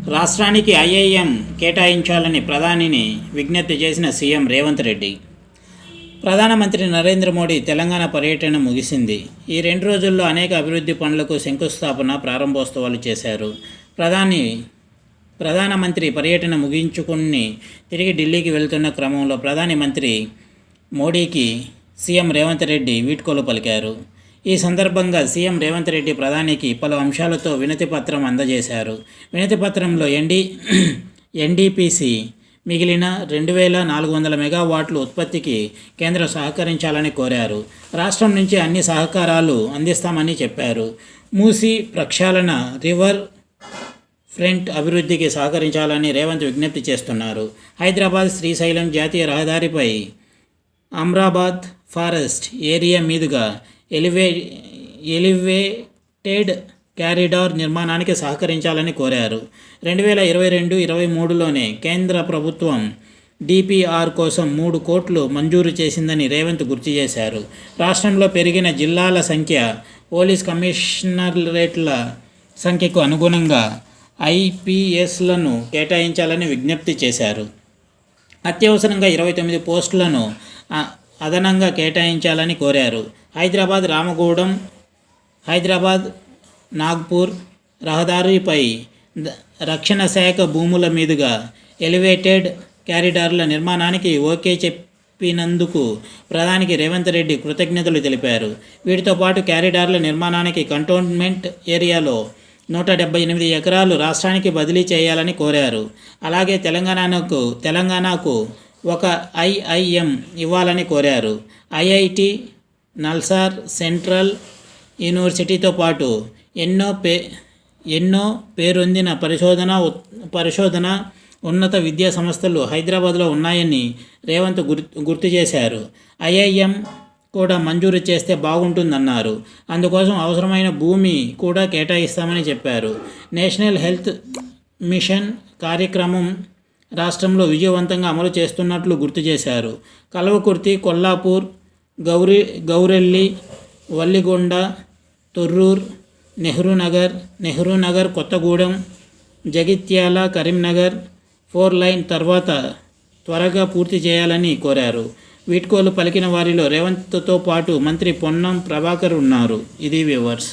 రాష్ట్రానికి ఐఐఎం కేటాయించాలని ప్రధానిని విజ్ఞప్తి చేసిన సీఎం రేవంత్ రెడ్డి. ప్రధానమంత్రి నరేంద్ర మోడీ తెలంగాణ పర్యటన ముగిసింది. ఈ 2 రోజుల్లో అనేక అభివృద్ధి పనులకు శంకుస్థాపన, ప్రారంభోత్సవాలు చేశారు. ప్రధానమంత్రి పర్యటన ముగించుకుని తిరిగి ఢిల్లీకి వెళ్తున్న క్రమంలో ప్రధాని మంత్రి మోడీకి సీఎం రేవంత్ రెడ్డి వీడ్కోలు పలికారు. ఈ సందర్భంగా సీఎం రేవంత్ రెడ్డి ప్రధానికి పలు అంశాలతో వినతిపత్రం అందజేశారు. వినతిపత్రంలో ఎన్డీపీసీ మిగిలిన 2400 మెగావాట్లు ఉత్పత్తికి కేంద్రం సహకరించాలని కోరారు. రాష్ట్రం నుంచి అన్ని సహకారాలు అందిస్తామని చెప్పారు. మూసీ ప్రక్షాళన, రివర్ ఫ్రంట్ అభివృద్ధికి సహకరించాలని రేవంత్ విజ్ఞప్తి చేస్తున్నారు. హైదరాబాద్ శ్రీశైలం జాతీయ రహదారిపై అమ్రాబాద్ ఫారెస్ట్ ఏరియా మీదుగా ఎలివేటెడ్ క్యారిడార్ నిర్మాణానికి సహకరించాలని కోరారు. 2022-23లోనే కేంద్ర ప్రభుత్వం డిపిఆర్ కోసం 3 కోట్లు మంజూరు చేసిందని రేవంత్ గుర్తు చేశారు. రాష్ట్రంలో పెరిగిన జిల్లాల సంఖ్య, పోలీస్ కమిషనరేట్ల సంఖ్యకు అనుగుణంగా ఐపీఎస్లను కేటాయించాలని విజ్ఞప్తి చేశారు. అత్యవసరంగా 29 పోస్టులను అదనంగా కేటాయించాలని కోరారు. హైదరాబాద్ రామగూడెం, హైదరాబాద్ నాగ్పూర్ రహదారిపై రక్షణ శాఖ భూముల మీదుగా ఎలివేటెడ్ క్యారిడార్ల నిర్మాణానికి ఓకే చెప్పినందుకు ప్రధానికి రేవంత్ రెడ్డి కృతజ్ఞతలు తెలిపారు. వీటితో పాటు క్యారిడార్ల నిర్మాణానికి కంటోన్మెంట్ ఏరియాలో 178 ఎకరాలు రాష్ట్రానికి బదిలీ చేయాలని కోరారు. అలాగే తెలంగాణకు ఒక ఐఐఎం ఇవ్వాలని కోరారు. ఐఐటి, నల్సార్, సెంట్రల్ యూనివర్సిటీతో పాటు ఎన్నో పేరొందిన పరిశోధన ఉన్నత విద్యా సంస్థలు హైదరాబాద్లో ఉన్నాయని రేవంత్ గుర్తు చేశారు. ఐఐఎం కూడా మంజూరు చేస్తే బాగుంటుందన్నారు. అందుకోసం అవసరమైన భూమి కూడా కేటాయిస్తామని చెప్పారు. నేషనల్ హెల్త్ మిషన్ కార్యక్రమం రాష్ట్రంలో విజయవంతంగా అమలు చేస్తున్నట్లు గుర్తు చేశారు. కల్వకుర్తి, కొల్లాపూర్, గౌరెల్లి, వల్లిగొండ, తొర్రూర్, నెహ్రూనగర్, కొత్తగూడెం, జగిత్యాల, కరీంనగర్ 4 లైన్ తర్వాత త్వరగా పూర్తి చేయాలని కోరారు. వీడ్కోలు పలికిన వారిలో రేవంత్తో పాటు మంత్రి పొన్నం ప్రభాకర్ ఉన్నారు. ఇది వ్యూవర్స్.